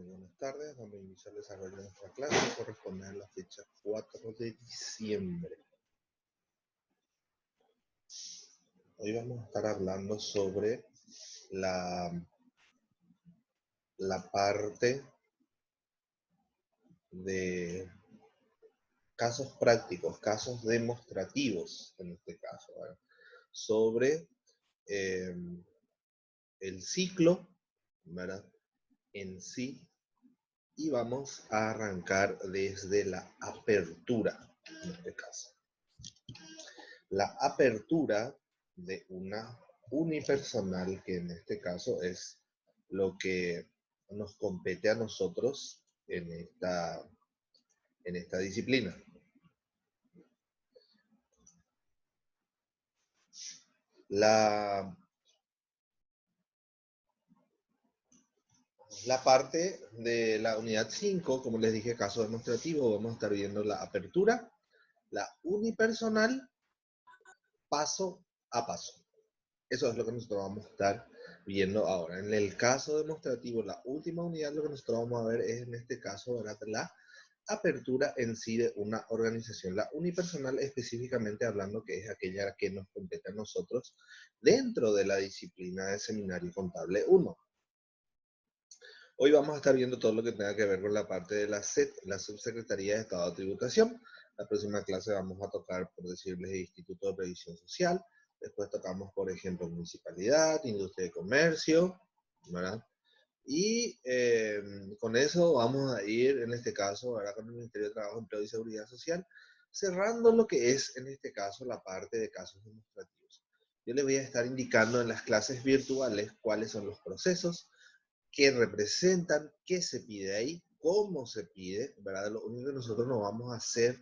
Muy buenas tardes, vamos a iniciar el desarrollo de nuestra clase, corresponde a la fecha 4 de diciembre. Hoy vamos a estar hablando sobre la parte de casos prácticos, casos demostrativos en este caso, ¿verdad? Sobre el ciclo, ¿verdad? En sí, y vamos a arrancar desde la apertura en este caso. La apertura de una unipersonal, que en este caso es lo que nos compete a nosotros en esta disciplina. La parte de la unidad 5, como les dije, caso demostrativo, vamos a estar viendo la apertura, la unipersonal, paso a paso. Eso es lo que nosotros vamos a estar viendo ahora. En el caso demostrativo, la última unidad, lo que nosotros vamos a ver es, en este caso, ¿verdad?, la apertura en sí de una organización. La unipersonal, específicamente hablando, que es aquella que nos compete a nosotros dentro de la disciplina de Seminario Contable 1. Hoy vamos a estar viendo todo lo que tenga que ver con la parte de la SET, la Subsecretaría de Estado de Tributación. La próxima clase vamos a tocar, por decirles, el Instituto de Previsión Social. Después tocamos, por ejemplo, Municipalidad, Industria y Comercio, ¿verdad? Y con eso vamos a ir, en este caso, ahora con el Ministerio de Trabajo, Empleo y Seguridad Social, cerrando lo que es, en este caso, la parte de casos demostrativos. Yo les voy a estar indicando en las clases virtuales cuáles son los procesos, qué representan, qué se pide ahí, cómo se pide, ¿verdad? Lo único que nosotros no vamos a hacer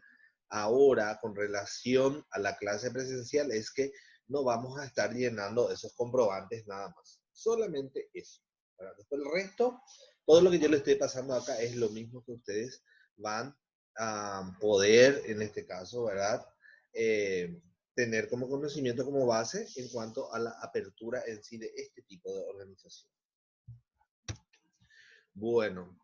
ahora con relación a la clase presencial es que no vamos a estar llenando esos comprobantes nada más. Solamente eso. ¿Verdad? Después el resto, todo lo que yo les estoy pasando acá es lo mismo que ustedes van a poder, en este caso, ¿verdad?, tener como conocimiento, como base en cuanto a la apertura en sí de este tipo de organización. Bueno,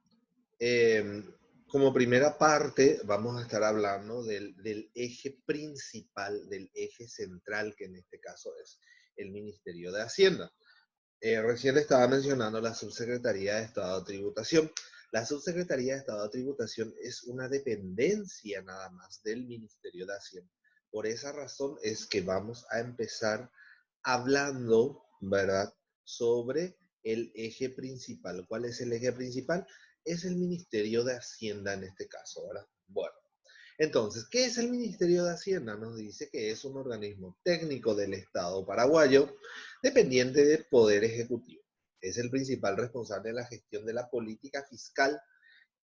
como primera parte vamos a estar hablando del eje principal, del eje central, que en este caso es el Ministerio de Hacienda. Recién estaba mencionando la Subsecretaría de Estado de Tributación. La Subsecretaría de Estado de Tributación es una dependencia nada más del Ministerio de Hacienda. Por esa razón es que vamos a empezar hablando, ¿verdad?, sobre el eje principal. ¿Cuál es el eje principal? Es el Ministerio de Hacienda en este caso, ¿verdad? Bueno, entonces, ¿qué es el Ministerio de Hacienda? Nos dice que es un organismo técnico del Estado paraguayo dependiente del Poder Ejecutivo. Es el principal responsable de la gestión de la política fiscal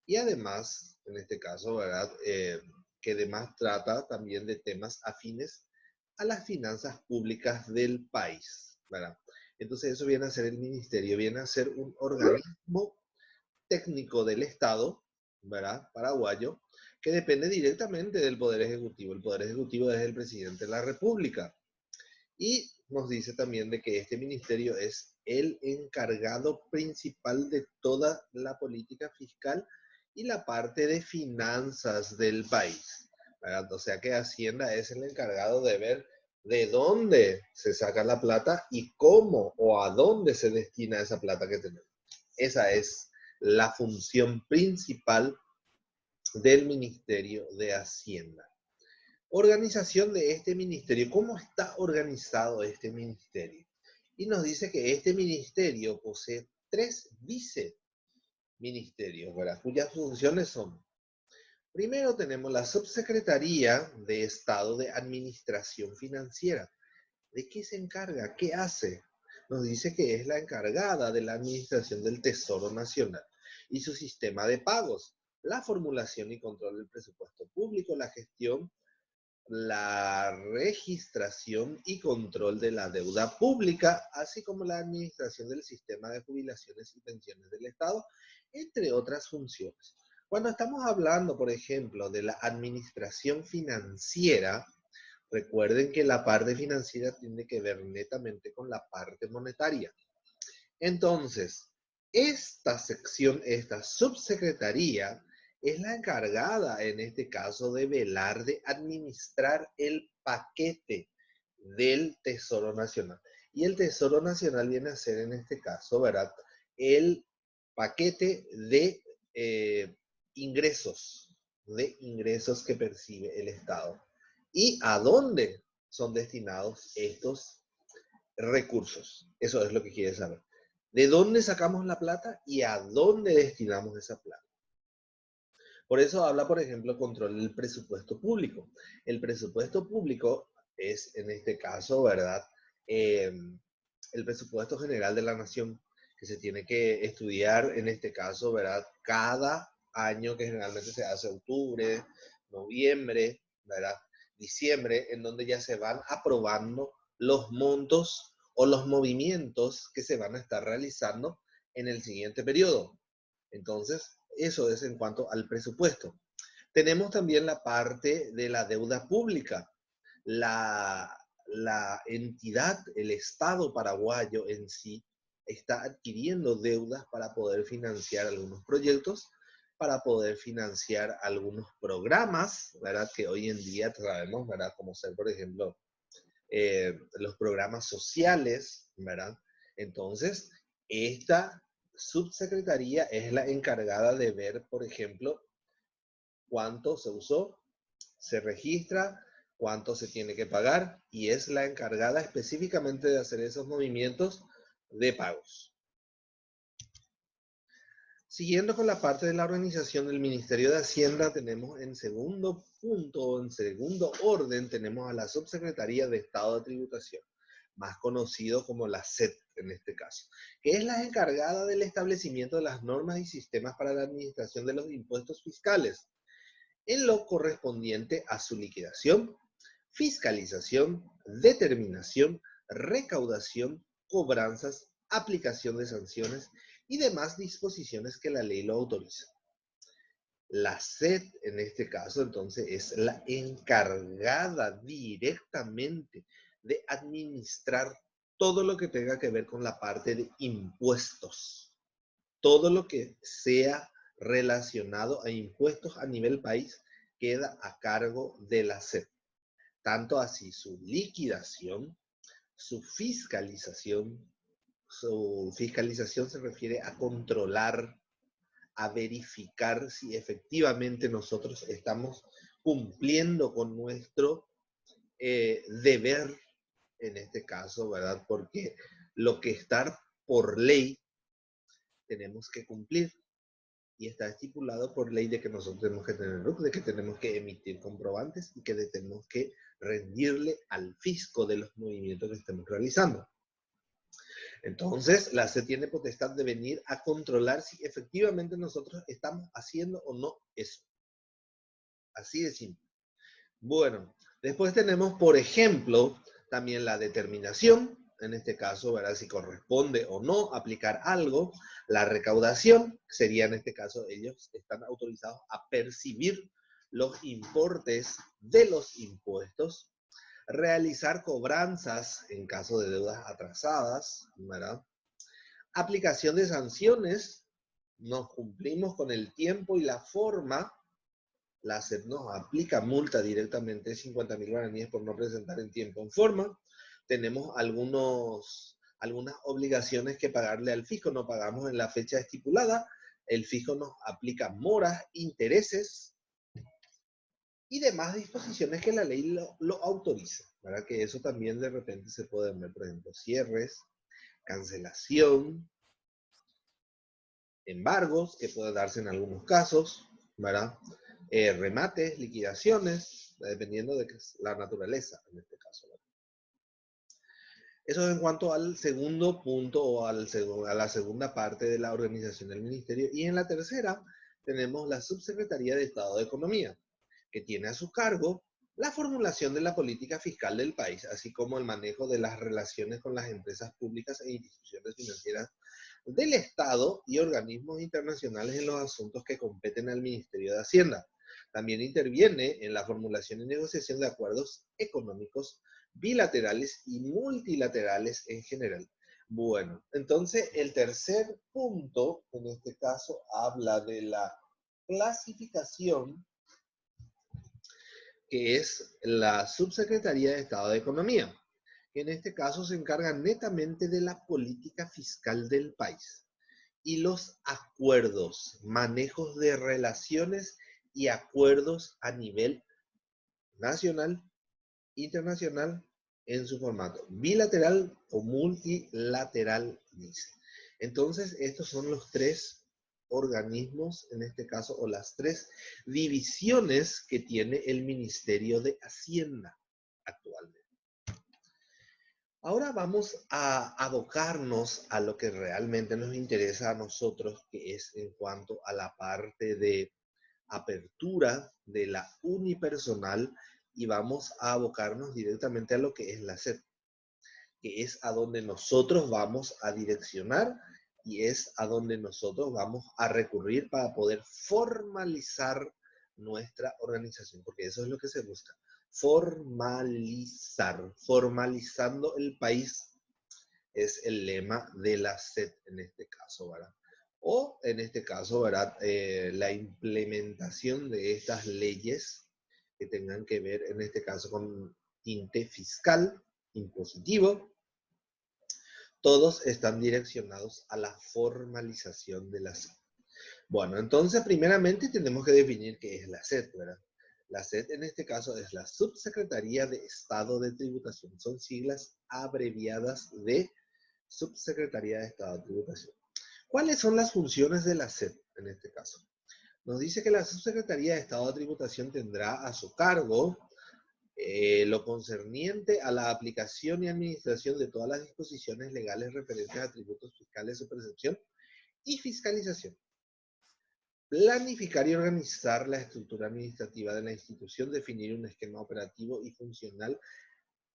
y además, en este caso, ¿verdad?, que además trata también de temas afines a las finanzas públicas del país, ¿verdad? Entonces eso viene a ser el ministerio, viene a ser un organismo técnico del Estado, ¿verdad?, paraguayo, que depende directamente del Poder Ejecutivo. El Poder Ejecutivo es el presidente de la República. Y nos dice también de que este ministerio es el encargado principal de toda la política fiscal y la parte de finanzas del país, ¿verdad? O sea que Hacienda es el encargado de ver de dónde se saca la plata y cómo o a dónde se destina esa plata que tenemos. Esa es la función principal del Ministerio de Hacienda. Organización de este ministerio. ¿Cómo está organizado este ministerio? Y nos dice que este ministerio posee 3 viceministerios, ¿verdad?, cuyas funciones son: primero tenemos la Subsecretaría de Estado de Administración Financiera. ¿De qué se encarga? ¿Qué hace? Nos dice que es la encargada de la administración del Tesoro Nacional y su sistema de pagos, la formulación y control del presupuesto público, la gestión, la registración y control de la deuda pública, así como la administración del sistema de jubilaciones y pensiones del Estado, entre otras funciones. Cuando estamos hablando, por ejemplo, de la administración financiera, recuerden que la parte financiera tiene que ver netamente con la parte monetaria. Entonces, Esta sección, esta subsecretaría, es la encargada en este caso de velar, de administrar el paquete del Tesoro Nacional. Y el Tesoro Nacional viene a ser en este caso, ¿verdad? El paquete eh, ingresos, de ingresos que percibe el Estado. ¿Y a dónde son destinados estos recursos? Eso es lo que quiere saber. ¿De dónde sacamos la plata y a dónde destinamos esa plata? Por eso habla, por ejemplo, control del presupuesto público. El presupuesto público es, en este caso, ¿verdad? Eh, el presupuesto general de la nación, que se tiene que estudiar, en este caso, ¿verdad? Cada año, que generalmente se hace octubre, noviembre, ¿verdad? Diciembre, en donde ya se van aprobando los montos o los movimientos que se van a estar realizando en el siguiente periodo. Entonces, eso es en cuanto al presupuesto. Tenemos también la parte de la deuda pública. La entidad, el Estado paraguayo en sí, está adquiriendo deudas para poder financiar algunos proyectos, para poder financiar algunos programas, ¿verdad? Que hoy en día sabemos, ¿verdad? Como ser, por ejemplo, los programas sociales, ¿verdad? Entonces, esta subsecretaría es la encargada de ver, por ejemplo, cuánto se usó, se registra, cuánto se tiene que pagar y es la encargada específicamente de hacer esos movimientos de pagos. Siguiendo con la parte de la organización del Ministerio de Hacienda, tenemos en segundo punto, en segundo orden, tenemos a la Subsecretaría de Estado de Tributación, más conocido como la SET en este caso, que es la encargada del establecimiento de las normas y sistemas para la administración de los impuestos fiscales, en lo correspondiente a su liquidación, fiscalización, determinación, recaudación, cobranzas, aplicación de sanciones y demás disposiciones que la ley lo autoriza. La SED, en este caso, entonces, es la encargada directamente de administrar todo lo que tenga que ver con la parte de impuestos. Todo lo que sea relacionado a impuestos a nivel país queda a cargo de la SED. Tanto así su liquidación, su fiscalización se refiere a controlar, a verificar si efectivamente nosotros estamos cumpliendo con nuestro deber, en este caso, ¿verdad? Porque lo que está por ley tenemos que cumplir y está estipulado por ley de que nosotros tenemos que tener RUC, de que tenemos que emitir comprobantes y que tenemos que rendirle al fisco de los movimientos que estemos realizando. Entonces, la SED tiene potestad de venir a controlar si efectivamente nosotros estamos haciendo o no eso. Así de simple. Bueno, después tenemos, por ejemplo, también la determinación, en este caso, ¿verdad? Si corresponde o no aplicar algo. La recaudación sería, en este caso, ellos están autorizados a percibir los importes de los impuestos, realizar cobranzas en caso de deudas atrasadas, ¿verdad? Aplicación de sanciones, nos cumplimos con el tiempo y la forma. La SED nos aplica multa directamente de 50.000 guaraníes por no presentar en tiempo en forma. Tenemos algunas obligaciones que pagarle al fisco, no pagamos en la fecha estipulada, el fisco nos aplica moras, intereses y demás disposiciones que la ley lo autoriza, ¿verdad? Que eso también de repente se puede ver, por ejemplo, cierres, cancelación, embargos, que puede darse en algunos casos, ¿verdad? Remates, liquidaciones, dependiendo de la naturaleza en este caso, ¿verdad? Eso es en cuanto al segundo punto o a la segunda parte de la organización del ministerio. Y en la tercera tenemos la Subsecretaría de Estado de Economía, que tiene a su cargo la formulación de la política fiscal del país, así como el manejo de las relaciones con las empresas públicas e instituciones financieras del Estado y organismos internacionales en los asuntos que competen al Ministerio de Hacienda. También interviene en la formulación y negociación de acuerdos económicos bilaterales y multilaterales en general. Bueno, entonces el tercer punto, en este caso, habla de la clasificación, que es la Subsecretaría de Estado de Economía, que en este caso se encarga netamente de la política fiscal del país y los acuerdos, manejos de relaciones y acuerdos a nivel nacional, internacional, en su formato bilateral o multilateral, dice. Entonces, estos son los tres organismos, en este caso, o las tres divisiones que tiene el Ministerio de Hacienda actualmente. Ahora vamos a abocarnos a lo que realmente nos interesa a nosotros, que es en cuanto a la parte de apertura de la unipersonal, y vamos a abocarnos directamente a lo que es la SED, que es a donde nosotros vamos a direccionar y es a donde nosotros vamos a recurrir para poder formalizar nuestra organización, porque eso es lo que se busca, formalizar, formalizando el país es el lema de la SED en este caso, ¿verdad? O en este caso, ¿verdad? La implementación de estas leyes que tengan que ver, en este caso, con tinte fiscal, impositivo, todos están direccionados a la formalización de la SED. Bueno, entonces, primeramente tenemos que definir qué es la SED, ¿verdad? La SED en este caso es la Subsecretaría de Estado de Tributación. Son siglas abreviadas de Subsecretaría de Estado de Tributación. ¿Cuáles son las funciones de la SED en este caso? Nos dice que la Subsecretaría de Estado de Tributación tendrá a su cargo lo concerniente a la aplicación y administración de todas las disposiciones legales referentes a tributos fiscales, su percepción y fiscalización. Planificar y organizar la estructura administrativa de la institución, definir un esquema operativo y funcional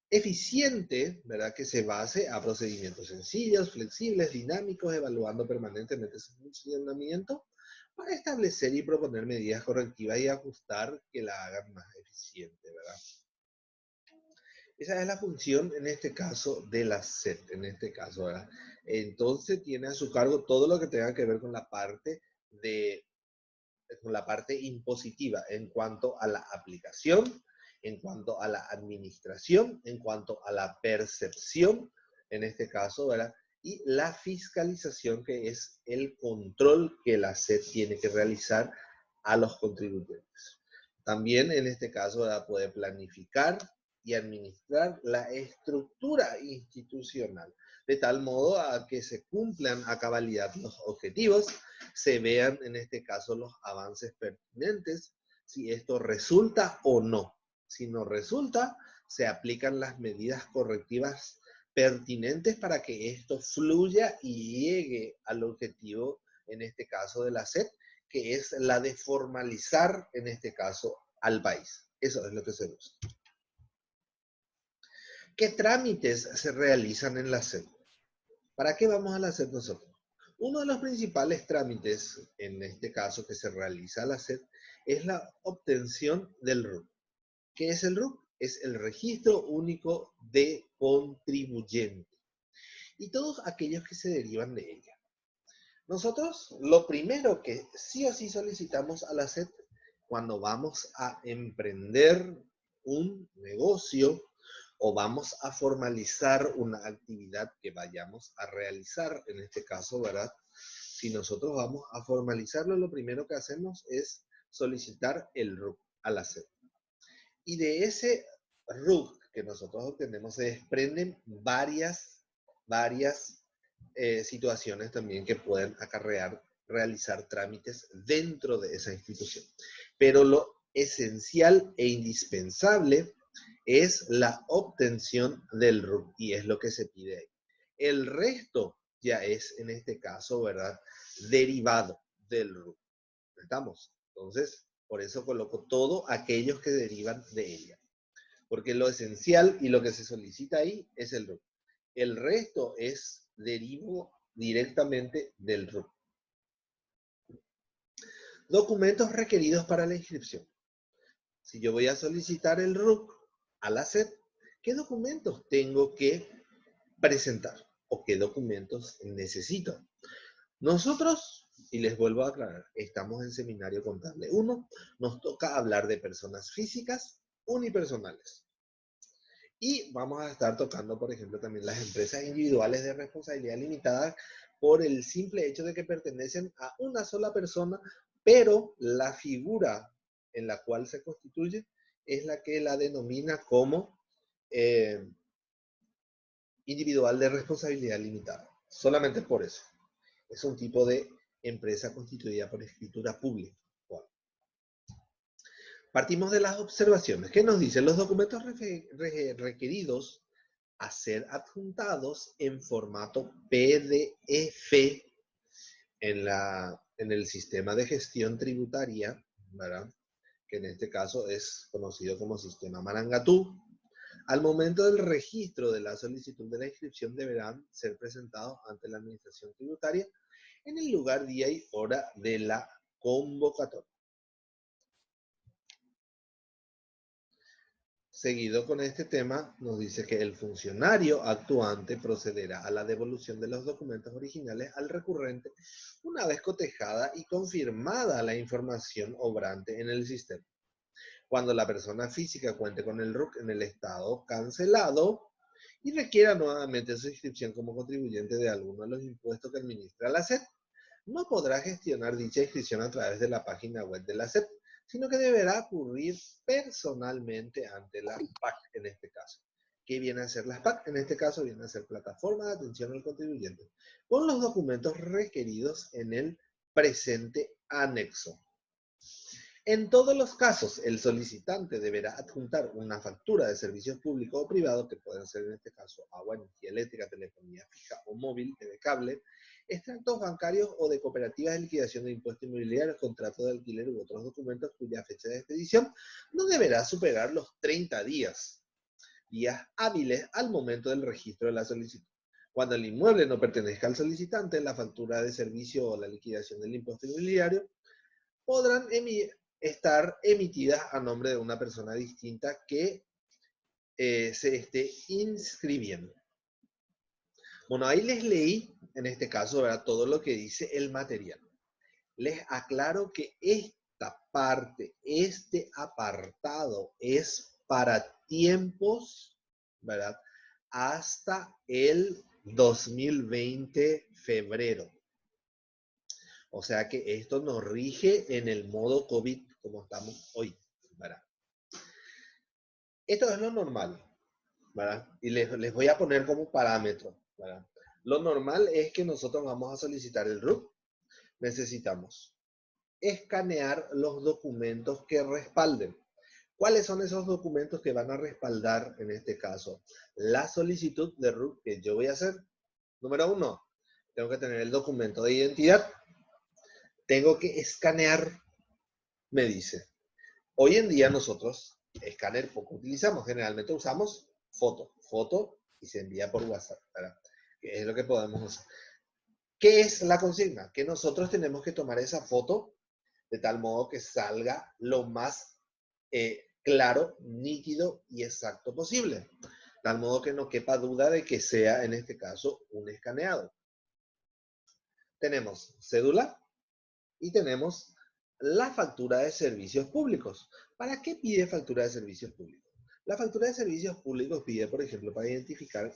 eficiente, ¿verdad? Que se base a procedimientos sencillos, flexibles, dinámicos, evaluando permanentemente su funcionamiento para establecer y proponer medidas correctivas y ajustar que la hagan más eficiente, ¿verdad? Esa es la función en este caso de la SED, en este caso, ¿verdad? Entonces tiene a su cargo todo lo que tenga que ver con la parte impositiva en cuanto a la aplicación, en cuanto a la administración, en cuanto a la percepción, en este caso, ¿verdad? Y la fiscalización, que es el control que la SED tiene que realizar a los contribuyentes. También en este caso, ¿verdad? Puede planificar y administrar la estructura institucional, de tal modo a que se cumplan a cabalidad los objetivos, se vean en este caso los avances pertinentes, si esto resulta o no. Si no resulta, se aplican las medidas correctivas pertinentes para que esto fluya y llegue al objetivo, en este caso de la SED, que es la de formalizar, en este caso, al país. Eso es lo que se busca. ¿Qué trámites se realizan en la SED? ¿Para qué vamos a la SED nosotros? Uno de los principales trámites, en este caso que se realiza a la SED, es la obtención del RUC. ¿Qué es el RUC? Es el Registro Único de Contribuyente y todos aquellos que se derivan de ella. Nosotros lo primero que sí o sí solicitamos a la SED cuando vamos a emprender un negocio o vamos a formalizar una actividad que vayamos a realizar, en este caso, ¿verdad? Si nosotros vamos a formalizarlo, lo primero que hacemos es solicitar el RUC a la SED. Y de ese RUC que nosotros obtenemos se desprenden varias situaciones también que pueden acarrear realizar trámites dentro de esa institución. Pero lo esencial e indispensable es la obtención del RUC y es lo que se pide ahí. El resto ya es, en este caso, ¿verdad? Derivado del RUC. ¿Estamos? Entonces, por eso coloco todo aquellos que derivan de ella. Porque lo esencial y lo que se solicita ahí es el RUC. El resto es derivo directamente del RUC. Documentos requeridos para la inscripción. Si yo voy a solicitar el RUC a la SED, ¿qué documentos tengo que presentar? o qué documentos necesito. Nosotros, y les vuelvo a aclarar, estamos en Seminario Contable 1, nos toca hablar de personas físicas unipersonales. Y vamos a estar tocando, por ejemplo, también las empresas individuales de responsabilidad limitada por el simple hecho de que pertenecen a una sola persona, pero la figura en la cual se constituye es la que la denomina como individual de responsabilidad limitada. Solamente por eso. Es un tipo de empresa constituida por escritura pública. Bueno, partimos de las observaciones. ¿Qué nos dicen? Los documentos requeridos a ser adjuntados en formato PDF en el sistema de gestión tributaria, ¿verdad? Que en este caso es conocido como sistema Marangatú. Al momento del registro de la solicitud de la inscripción deberán ser presentados ante la administración tributaria en el lugar, día y hora de la convocatoria. Seguido con este tema, nos dice que el funcionario actuante procederá a la devolución de los documentos originales al recurrente una vez cotejada y confirmada la información obrante en el sistema. Cuando la persona física cuente con el RUC en el estado cancelado y requiera nuevamente su inscripción como contribuyente de alguno de los impuestos que administra la SED, no podrá gestionar dicha inscripción a través de la página web de la SED, sino que deberá ocurrir personalmente ante la PAC en este caso. ¿Qué viene a ser la PAC? En este caso viene a ser Plataforma de Atención al Contribuyente, con los documentos requeridos en el presente anexo. En todos los casos, el solicitante deberá adjuntar una factura de servicios públicos o privados, que pueden ser en este caso agua, energía eléctrica, telefonía fija o móvil, de cable, extractos bancarios o de cooperativas de liquidación de impuestos inmobiliarios, contratos de alquiler u otros documentos cuya fecha de expedición no deberá superar los 30 días hábiles al momento del registro de la solicitud. Cuando el inmueble no pertenezca al solicitante, la factura de servicio o la liquidación del impuesto inmobiliario podrán estar emitidas a nombre de una persona distinta que se esté inscribiendo. Bueno, ahí les leí, en este caso, ¿verdad?, todo lo que dice el material. Les aclaro que esta parte, este apartado, es para tiempos, ¿verdad?, hasta el 2020 febrero. O sea que esto nos rige en el modo COVID como estamos hoy, ¿verdad? Esto es lo normal, ¿verdad? Y les voy a poner como parámetro, ¿verdad? Lo normal es que nosotros vamos a solicitar el RUC. Necesitamos escanear los documentos que respalden. ¿Cuáles son esos documentos que van a respaldar, en este caso, la solicitud de RUC que yo voy a hacer? Número 1, tengo que tener el documento de identidad. Tengo que escanear, me dice. Hoy en día nosotros, escáner poco utilizamos. Generalmente usamos foto y se envía por WhatsApp, ¿verdad? Que es lo que podemos usar. ¿Qué es la consigna? Que nosotros tenemos que tomar esa foto de tal modo que salga lo más claro, nítido y exacto posible. Tal modo que no quepa duda de que sea, en este caso, un escaneado. Tenemos cédula y tenemos la factura de servicios públicos. ¿Para qué pide factura de servicios públicos? La factura de servicios públicos pide, por ejemplo, para identificar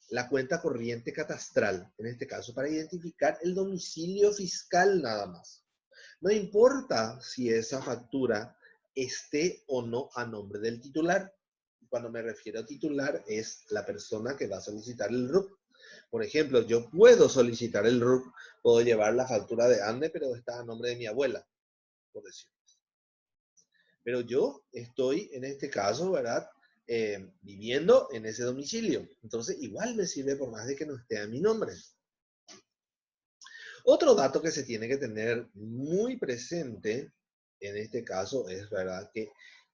la cuenta corriente catastral, en este caso, para identificar el domicilio fiscal nada más. No importa si esa factura esté o no a nombre del titular. Cuando me refiero a titular, es la persona que va a solicitar el RUC. Por ejemplo, yo puedo solicitar el RUC, puedo llevar la factura de ANDE, pero está a nombre de mi abuela, por decirlo. Pero yo estoy, en este caso, ¿verdad?, viviendo en ese domicilio. Entonces, igual me sirve por más de que no esté a mi nombre. Otro dato que se tiene que tener muy presente, en este caso, es, ¿verdad?, que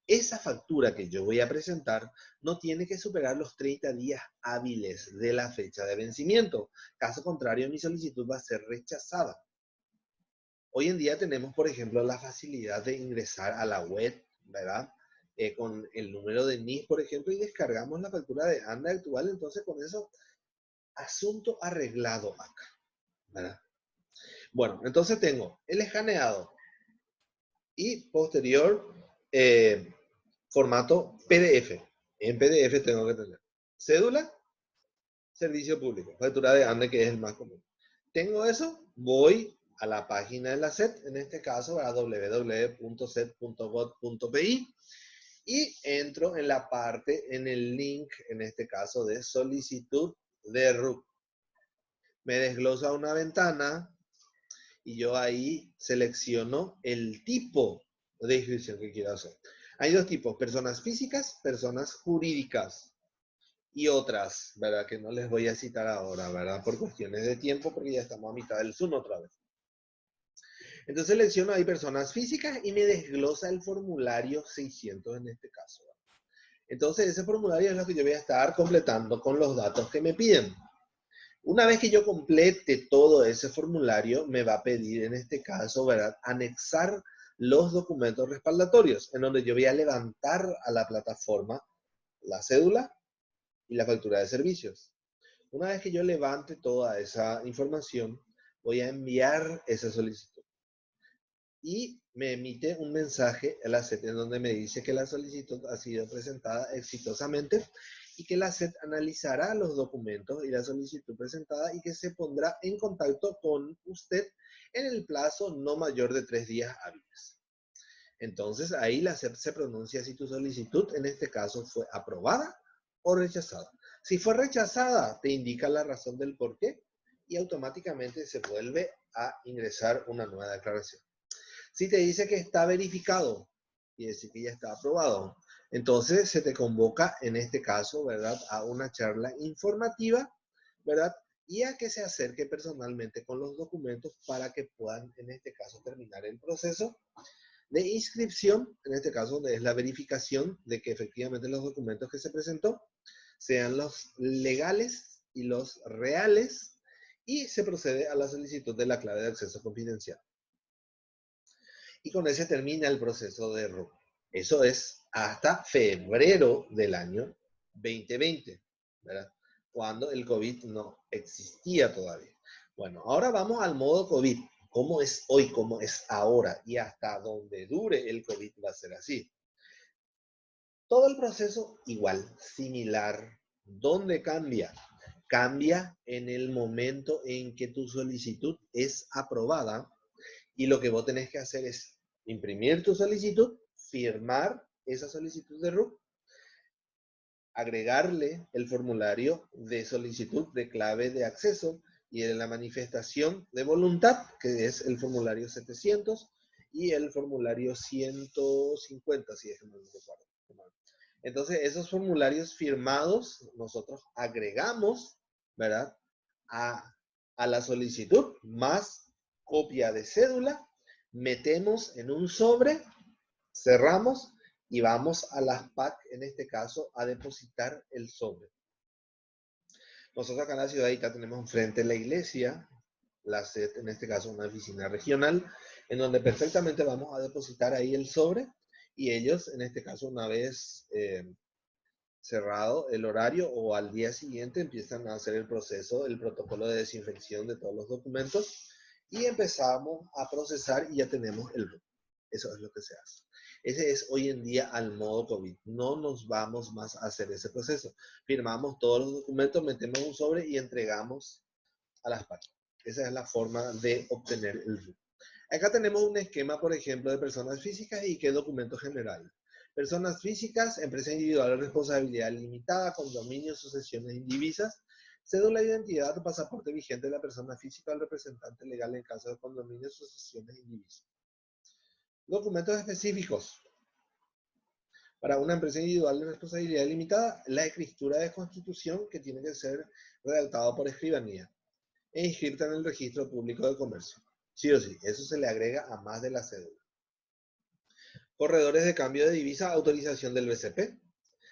esa factura que yo voy a presentar no tiene que superar los 30 días hábiles de la fecha de vencimiento. Caso contrario, mi solicitud va a ser rechazada. Hoy en día tenemos, por ejemplo, la facilidad de ingresar a la web, ¿verdad?, con el número de NIF, por ejemplo, y descargamos la factura de ANDE actual. Entonces, con eso asunto arreglado acá, ¿verdad? Bueno, entonces tengo el escaneado y posterior formato PDF. En PDF tengo que tener cédula, servicio público, factura de ANDE, que es el más común. Tengo eso, voy a la página de la SET, en este caso a www.set.gov.pi, y entro en la parte, en el link, en este caso de solicitud de RUC. Me desglosa una ventana y yo ahí selecciono el tipo de inscripción que quiero hacer. Hay dos tipos, personas físicas, personas jurídicas y otras, ¿verdad? Que no les voy a citar ahora, ¿verdad? Por cuestiones de tiempo, porque ya estamos a mitad del Zoom otra vez. Entonces selecciono ahí personas físicas y me desglosa el formulario 600 en este caso. Entonces ese formulario es lo que yo voy a estar completando con los datos que me piden. Una vez que yo complete todo ese formulario, me va a pedir en este caso, ¿verdad?, anexar los documentos respaldatorios, en donde yo voy a levantar a la plataforma la cédula y la factura de servicios. Una vez que yo levante toda esa información, voy a enviar esa solicitud. Y me emite un mensaje a la SET en donde me dice que la solicitud ha sido presentada exitosamente y que la SET analizará los documentos y la solicitud presentada y que se pondrá en contacto con usted en el plazo no mayor de 3 días hábiles. Entonces ahí la SET se pronuncia si tu solicitud en este caso fue aprobada o rechazada. Si fue rechazada, te indica la razón del por qué y automáticamente se vuelve a ingresar una nueva declaración. Si te dice que está verificado, y decir que ya está aprobado, entonces se te convoca en este caso, ¿verdad?, a una charla informativa, ¿verdad?, y a que se acerque personalmente con los documentos para que puedan, en este caso, terminar el proceso de inscripción, en este caso, donde es la verificación de que efectivamente los documentos que se presentó sean los legales y los reales, y se procede a la solicitud de la clave de acceso confidencial. Y con ese termina el proceso de RUC. Eso es hasta febrero del año 2020, ¿verdad? Cuando el COVID no existía todavía. Bueno, ahora vamos al modo COVID. ¿Cómo es hoy? ¿Cómo es ahora? Y hasta donde dure el COVID va a ser así. Todo el proceso igual, similar. ¿Dónde cambia? Cambia en el momento en que tu solicitud es aprobada y lo que vos tenés que hacer es imprimir tu solicitud, firmar esa solicitud de RUC, agregarle el formulario de solicitud de clave de acceso y en la manifestación de voluntad, que es el formulario 700 y el formulario 150, si es que no me recuerdo. Entonces, esos formularios firmados, nosotros agregamos, ¿verdad?, a la solicitud, más copia de cédula, metemos en un sobre, cerramos y vamos a las PAC, en este caso, a depositar el sobre. Nosotros acá en la ciudad de Ica tenemos enfrente la iglesia, la SED, en este caso una oficina regional, en donde perfectamente vamos a depositar ahí el sobre y ellos, en este caso, una vez cerrado el horario o al día siguiente empiezan a hacer el proceso, el protocolo de desinfección de todos los documentos y empezamos a procesar y ya tenemos el RUC. Eso es lo que se hace. Ese es hoy en día al modo COVID. No nos vamos más a hacer ese proceso. Firmamos todos los documentos, metemos un sobre y entregamos a las partes. Esa es la forma de obtener el RUC. Acá tenemos un esquema, por ejemplo, de personas físicas y qué documentos generales. Personas físicas, empresa individual de responsabilidad limitada, condominios, sucesiones indivisas, cédula de identidad o pasaporte vigente de la persona física o el representante legal en caso de condominios, sucesiones indivisas. Documentos específicos. Para una empresa individual de responsabilidad limitada, la escritura de constitución que tiene que ser redactada por escribanía e inscrita en el registro público de comercio. Sí o sí, eso se le agrega a más de la cédula. Corredores de cambio de divisa, autorización del BCP.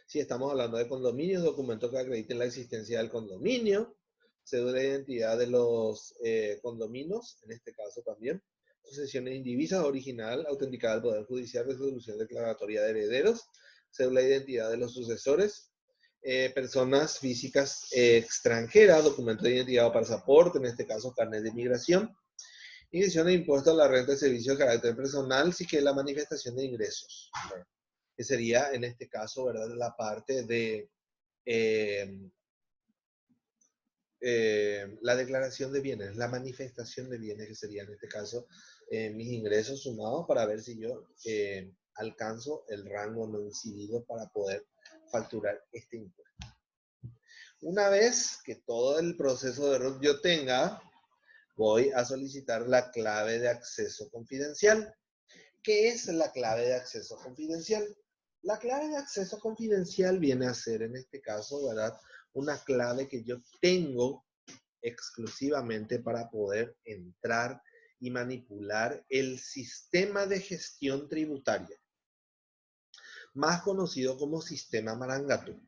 Si estamos hablando de condominios, documentos que acrediten la existencia del condominio, cédula de identidad de los condominios, en este caso también, sucesiones indivisas, original, autenticada al Poder Judicial, resolución declaratoria de herederos, cédula de identidad de los sucesores, personas físicas extranjeras, documento de identidad o pasaporte, en este caso carnet de migración, ignición de impuestos a la renta de servicios de carácter personal, sí que es la manifestación de ingresos, ¿verdad? Que sería en este caso, ¿verdad?, la parte de eh, la declaración de bienes, la manifestación de bienes, que sería en este caso mis ingresos sumados para ver si yo alcanzo el rango no incidido para poder facturar este impuesto. Una vez que todo el proceso de RUT yo tenga, voy a solicitar la clave de acceso confidencial. ¿Qué es la clave de acceso confidencial? La clave de acceso confidencial viene a ser, en este caso, ¿verdad?, una clave que yo tengo exclusivamente para poder entrar y manipular el sistema de gestión tributaria, más conocido como sistema Marangatu.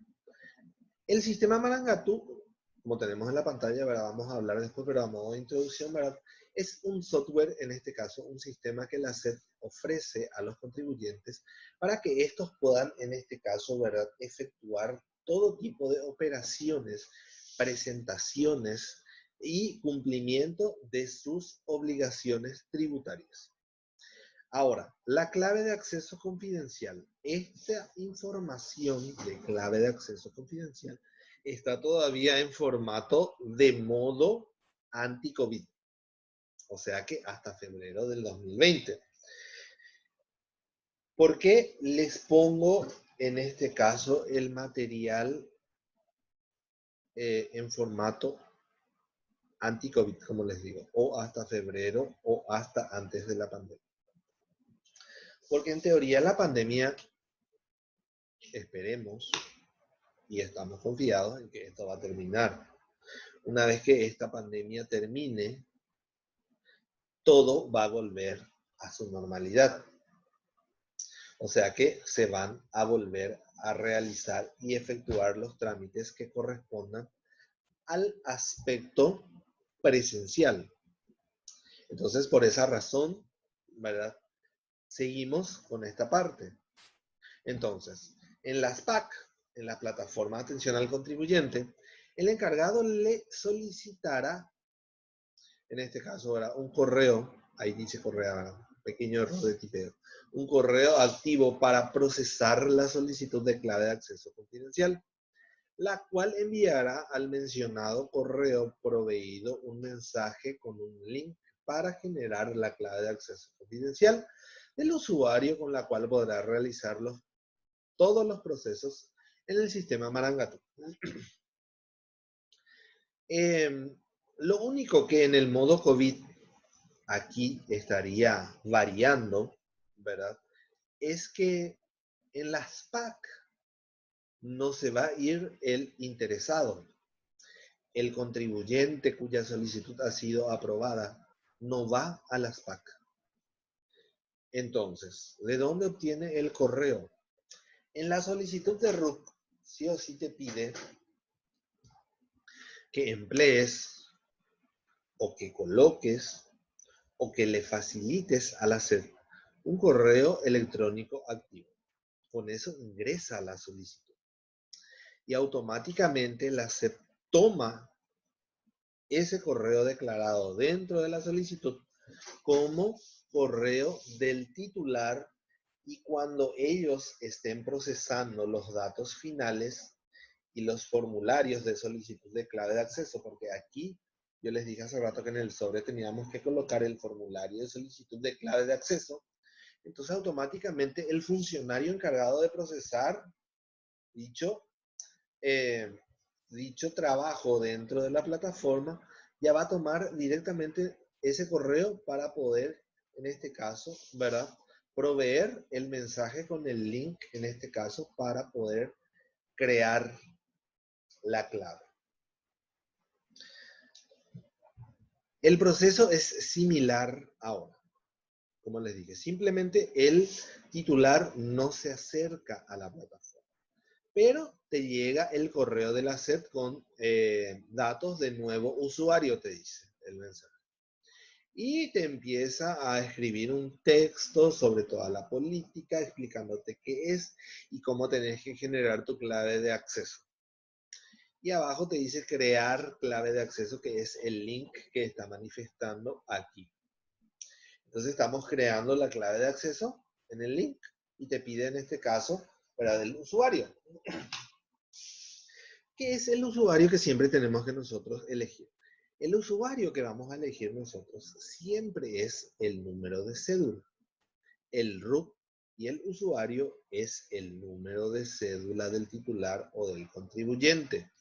El sistema Marangatu, como tenemos en la pantalla, ¿verdad?, vamos a hablar después, pero a modo de introducción, ¿verdad?, es un software, en este caso, un sistema que la SED ofrece a los contribuyentes para que estos puedan, en este caso, ¿verdad?, efectuar todo tipo de operaciones, presentaciones y cumplimiento de sus obligaciones tributarias. Ahora, la clave de acceso confidencial. Esta información de clave de acceso confidencial está todavía en formato de modo anti-COVID. O sea que hasta febrero del 2020. ¿Por qué les pongo en este caso el material en formato anti-COVID, como les digo, o hasta febrero o hasta antes de la pandemia? Porque en teoría la pandemia, esperemos, y estamos confiados en que esto va a terminar. Una vez que esta pandemia termine, todo va a volver a su normalidad. O sea que se van a volver a realizar y efectuar los trámites que correspondan al aspecto presencial. Entonces, por esa razón, ¿verdad?, seguimos con esta parte. Entonces, en las PAC, en la plataforma de atención al contribuyente, el encargado le solicitará, en este caso, ¿verdad?, un correo, ahí dice correo, ¿verdad?, pequeño error de tipeo, un correo activo para procesar la solicitud de clave de acceso confidencial, la cual enviará al mencionado correo proveído un mensaje con un link para generar la clave de acceso confidencial del usuario, con la cual podrá realizar todos los procesos en el sistema Marangatu. Lo único que en el modo COVID aquí estaría variando, ¿verdad?, es que en las PAC no se va a ir el interesado. El contribuyente cuya solicitud ha sido aprobada no va a las PAC. Entonces, ¿de dónde obtiene el correo? En la solicitud de RUC, sí o sí te pide que emplees o que coloques o que le facilites al hacer un correo electrónico activo. Con eso ingresa la solicitud y automáticamente la SEP toma ese correo declarado dentro de la solicitud como correo del titular, y cuando ellos estén procesando los datos finales y los formularios de solicitud de clave de acceso, porque aquí yo les dije hace rato que en el sobre teníamos que colocar el formulario de solicitud de clave de acceso, entonces automáticamente el funcionario encargado de procesar dicho, dicho trabajo dentro de la plataforma ya va a tomar directamente ese correo para poder, en este caso, ¿verdad?, proveer el mensaje con el link, en este caso, para poder crear la clave. El proceso es similar ahora. Como les dije, simplemente el titular no se acerca a la plataforma, pero te llega el correo de la SED con datos de nuevo usuario, te dice el mensaje. Y te empieza a escribir un texto sobre toda la política, explicándote qué es y cómo tenés que generar tu clave de acceso. Y abajo te dice crear clave de acceso, que es el link que está manifestando aquí. Entonces estamos creando la clave de acceso en el link y te pide en este caso, ¿verdad?, del usuario. ¿Qué es el usuario que siempre tenemos que nosotros elegir? El usuario que vamos a elegir nosotros siempre es el número de cédula. El root y el usuario es el número de cédula del titular o del contribuyente.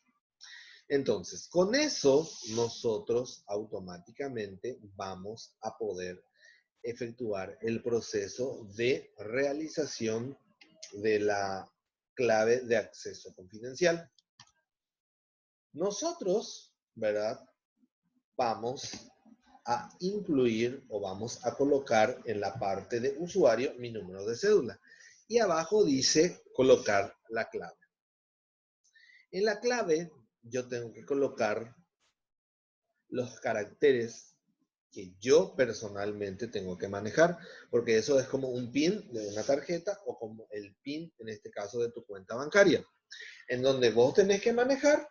Entonces, con eso nosotros automáticamente vamos a poder efectuar el proceso de realización de la clave de acceso confidencial. Nosotros, ¿verdad?, vamos a incluir o vamos a colocar en la parte de usuario mi número de cédula. Y abajo dice colocar la clave. En la clave yo tengo que colocar los caracteres que yo personalmente tengo que manejar, porque eso es como un PIN de una tarjeta o como el PIN, en este caso, de tu cuenta bancaria, en donde vos tenés que manejar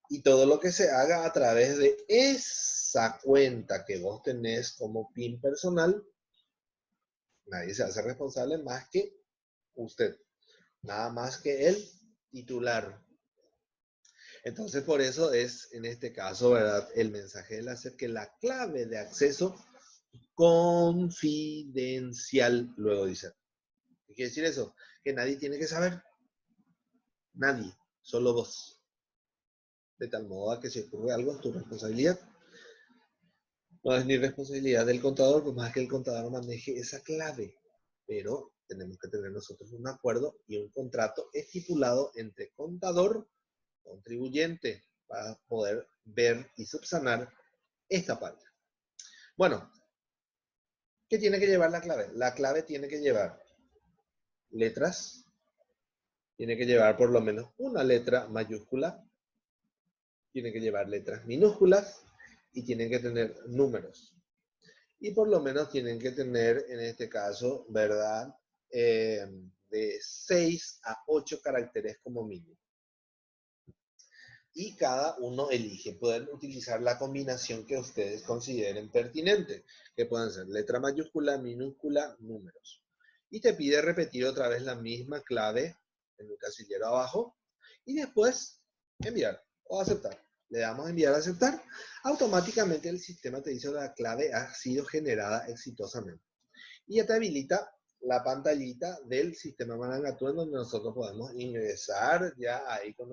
y todo lo que se haga a través de esa cuenta que vos tenés como PIN personal, nadie se hace responsable más que usted, nada más que el titular. Entonces, por eso es, en este caso, ¿verdad?, el mensaje del hacer que la clave de acceso confidencial, luego dice. ¿Qué quiere decir eso? Que nadie tiene que saber. Nadie, solo vos. De tal modo a que si ocurre algo es tu responsabilidad. No es ni responsabilidad del contador, pues más que el contador maneje esa clave. Pero tenemos que tener nosotros un acuerdo y un contrato estipulado entre contador y contribuyente para poder ver y subsanar esta parte. Bueno, ¿qué tiene que llevar la clave? La clave tiene que llevar letras, tiene que llevar por lo menos una letra mayúscula, tiene que llevar letras minúsculas y tienen que tener números. Y por lo menos tienen que tener, en este caso, ¿verdad?, de 6 a 8 caracteres como mínimo. Y cada uno elige. Pueden utilizar la combinación que ustedes consideren pertinente, que pueden ser letra mayúscula, minúscula, números. Y te pide repetir otra vez la misma clave en el casillero abajo y después enviar o aceptar. Le damos enviar a aceptar. Automáticamente el sistema te dice que la clave ha sido generada exitosamente. Y ya te habilita la pantallita del sistema Marangatú, en donde nosotros podemos ingresar ya ahí con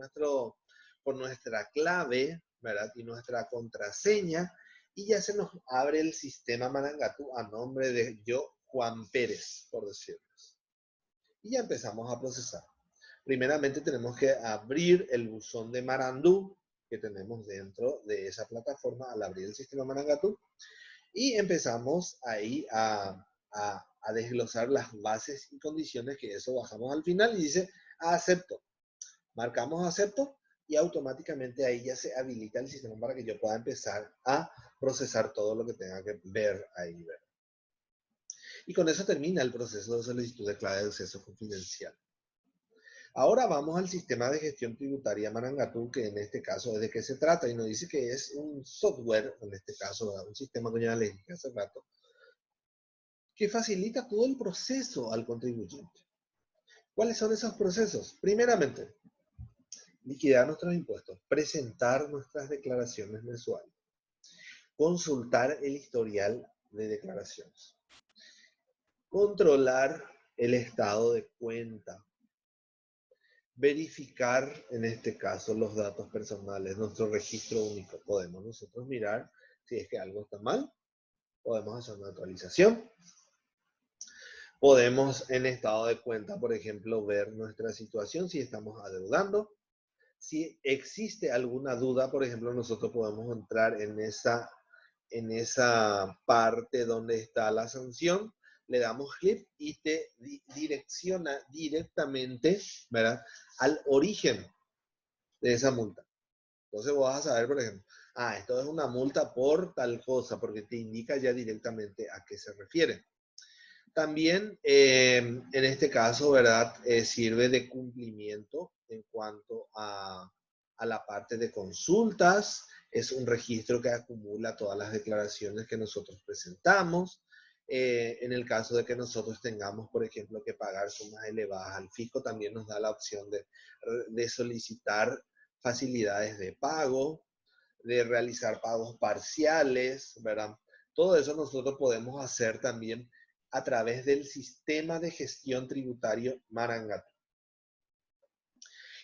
nuestra clave, ¿verdad?, y nuestra contraseña, y ya se nos abre el sistema Marangatú a nombre de yo, Juan Pérez, por decirles. Y ya empezamos a procesar. Primeramente tenemos que abrir el buzón de Marandú que tenemos dentro de esa plataforma al abrir el sistema Marangatú, y empezamos ahí a desglosar las bases y condiciones, que eso bajamos al final y dice acepto. Marcamos acepto y automáticamente ahí ya se habilita el sistema para que yo pueda empezar a procesar todo lo que tenga que ver ahí. Y con eso termina el proceso de solicitud de clave de acceso confidencial. Ahora vamos al sistema de gestión tributaria Marangatú, que en este caso es de qué se trata, y nos dice que es un software, en este caso un sistema que ya les dije hace rato, que facilita todo el proceso al contribuyente. ¿Cuáles son esos procesos? Primeramente, liquidar nuestros impuestos, presentar nuestras declaraciones mensuales, consultar el historial de declaraciones, controlar el estado de cuenta, verificar, en este caso, los datos personales, nuestro registro único. Podemos nosotros mirar si es que algo está mal, podemos hacer una actualización, podemos en estado de cuenta, por ejemplo, ver nuestra situación, si estamos adeudando. Si existe alguna duda, por ejemplo, nosotros podemos entrar en esa parte donde está la sanción, le damos clic y te direcciona directamente, ¿verdad?, al origen de esa multa. Entonces vos vas a saber, por ejemplo, esto es una multa por tal cosa, porque te indica ya directamente a qué se refiere. También, en este caso, ¿verdad?, sirve de cumplimiento en cuanto a a la parte de consultas, es un registro que acumula todas las declaraciones que nosotros presentamos. En el caso de que nosotros tengamos, por ejemplo, que pagar sumas elevadas al fisco, también nos da la opción de solicitar facilidades de pago, de realizar pagos parciales, ¿verdad? Todo eso nosotros podemos hacer también a través del sistema de gestión tributario Marangatu.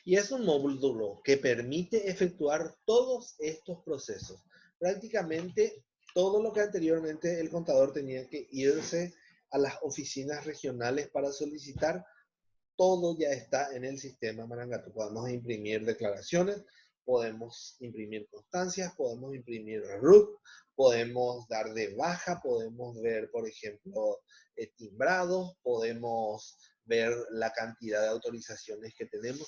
Y es un módulo que permite efectuar todos estos procesos. Prácticamente todo lo que anteriormente el contador tenía que irse a las oficinas regionales para solicitar, todo ya está en el sistema Marangatu. Podemos imprimir declaraciones, podemos imprimir constancias, podemos imprimir RUC, podemos dar de baja, podemos ver, por ejemplo, timbrados, podemos ver la cantidad de autorizaciones que tenemos,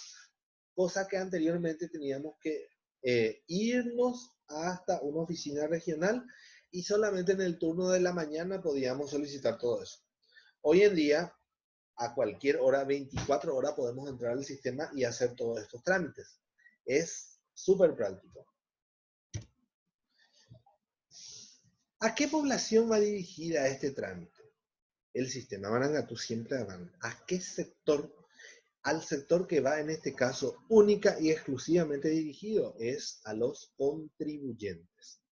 cosa que anteriormente teníamos que irnos hasta una oficina regional y solamente en el turno de la mañana podíamos solicitar todo eso. Hoy en día, a cualquier hora, 24 horas, podemos entrar al sistema y hacer todos estos trámites. Es súper práctico. ¿A qué población va dirigida este trámite? El sistema Marangatu siempre va. ¿A qué sector? Al sector que va en este caso única y exclusivamente dirigido es a los contribuyentes.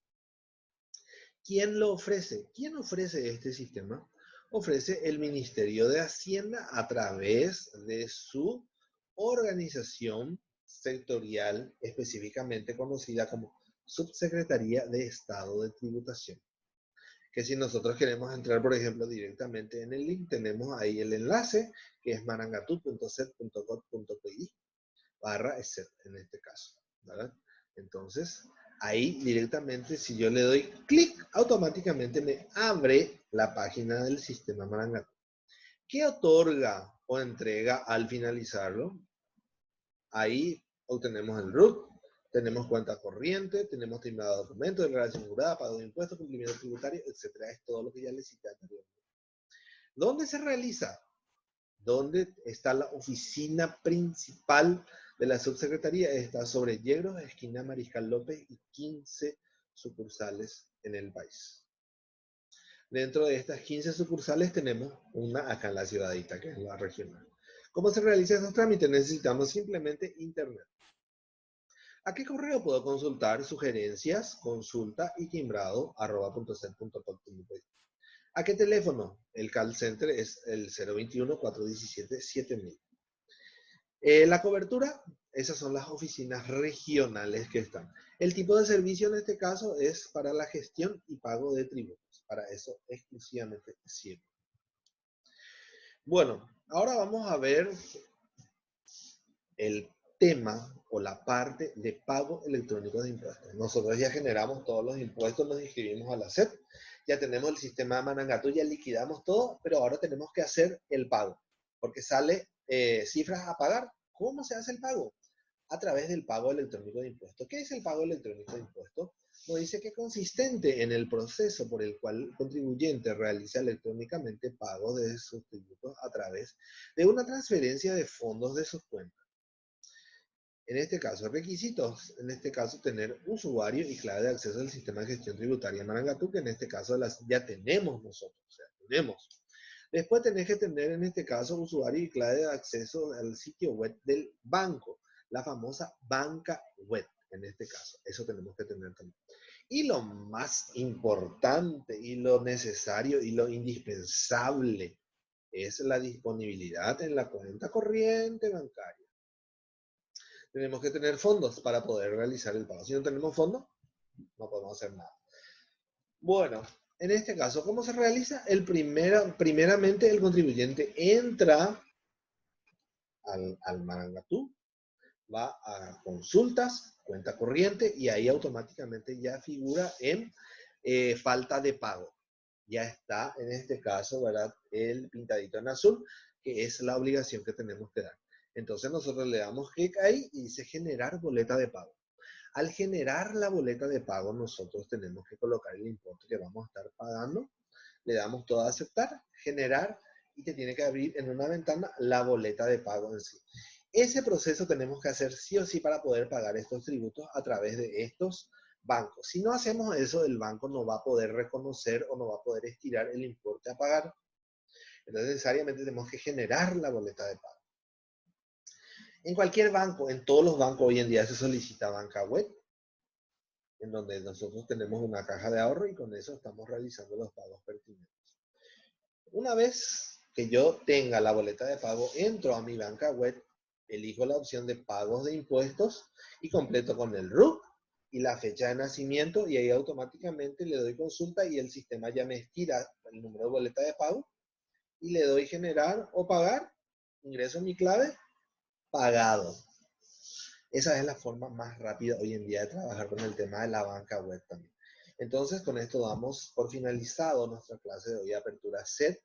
¿Quién lo ofrece? ¿Quién ofrece este sistema? Ofrece el Ministerio de Hacienda a través de su organización sectorial específicamente conocida como Subsecretaría de Estado de Tributación. Que si nosotros queremos entrar, por ejemplo, directamente en el link, tenemos ahí el enlace, que es marangatu.set.gov.pi/ESET en este caso, ¿verdad? Entonces, ahí directamente, si yo le doy clic, automáticamente me abre la página del sistema Marangatu. ¿Qué otorga o entrega al finalizarlo? Ahí obtenemos el RUT, tenemos cuenta corriente, tenemos timbrado de documentos, declaración jurada, pago de impuestos, cumplimiento tributario, etcétera. Es todo lo que ya les cité anteriormente. ¿Dónde se realiza? ¿Dónde está la oficina principal de la subsecretaría? Está sobre Yegros, esquina Mariscal López y 15 sucursales en el país. Dentro de estas 15 sucursales tenemos una acá en la ciudadita, que es la regional. ¿Cómo se realizan esos trámites? Necesitamos simplemente internet. ¿A qué correo puedo consultar sugerencias, consulta y timbrado @.set.com.pe? ¿A qué teléfono? El call center es el 021-417-7000. La cobertura, esas son las oficinas regionales que están. El tipo de servicio en este caso es para la gestión y pago de tributos. Para eso exclusivamente sirve. Bueno, ahora vamos a ver el tema o la parte de pago electrónico de impuestos. Nosotros ya generamos todos los impuestos, nos inscribimos a la SEP, ya tenemos el sistema de Marangatu, ya liquidamos todo, pero ahora tenemos que hacer el pago, porque sale cifras a pagar. ¿Cómo se hace el pago? A través del pago electrónico de impuestos. ¿Qué es el pago electrónico de impuestos? Nos dice que consistente en el proceso por el cual el contribuyente realiza electrónicamente pago de sus tributos a través de una transferencia de fondos de sus cuentas. En este caso, requisitos, en este caso, tener usuario y clave de acceso al sistema de gestión tributaria Marangatu, que en este caso ya tenemos nosotros, o sea, tenemos. Después tenés que tener, en este caso, usuario y clave de acceso al sitio web del banco, la famosa banca web, en este caso. Eso tenemos que tener también. Y lo más importante y lo necesario y lo indispensable es la disponibilidad en la cuenta corriente bancaria. Tenemos que tener fondos para poder realizar el pago. Si no tenemos fondos, no podemos hacer nada. Bueno, en este caso, ¿cómo se realiza? Primeramente, el contribuyente entra al Marangatu, va a consultas, cuenta corriente, y ahí automáticamente ya figura en falta de pago. Ya está, en este caso, ¿verdad? El pintadito en azul, que es la obligación que tenemos que dar. Entonces nosotros le damos clic ahí y dice generar boleta de pago. Al generar la boleta de pago, nosotros tenemos que colocar el importe que vamos a estar pagando. Le damos todo a aceptar, generar, y te tiene que abrir en una ventana la boleta de pago en sí. Ese proceso tenemos que hacer sí o sí para poder pagar estos tributos a través de estos bancos. Si no hacemos eso, el banco no va a poder reconocer o no va a poder estirar el importe a pagar. Entonces, necesariamente tenemos que generar la boleta de pago. En cualquier banco, en todos los bancos hoy en día se solicita banca web, en donde nosotros tenemos una caja de ahorro y con eso estamos realizando los pagos pertinentes. Una vez que yo tenga la boleta de pago, entro a mi banca web, elijo la opción de pagos de impuestos y completo con el RUC y la fecha de nacimiento y ahí automáticamente le doy consulta y el sistema ya me estira el número de boleta de pago y le doy generar o pagar, ingreso mi clave, pagado. Esa es la forma más rápida hoy en día de trabajar con el tema de la banca web también. Entonces, con esto damos por finalizado nuestra clase de hoy, apertura SET,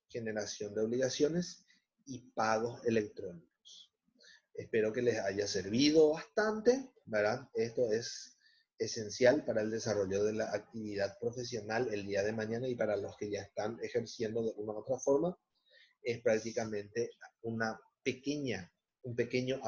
generación de obligaciones y pagos electrónicos. Espero que les haya servido bastante, ¿verdad? Esto es esencial para el desarrollo de la actividad profesional el día de mañana y para los que ya están ejerciendo de una u otra forma, es prácticamente un pequeño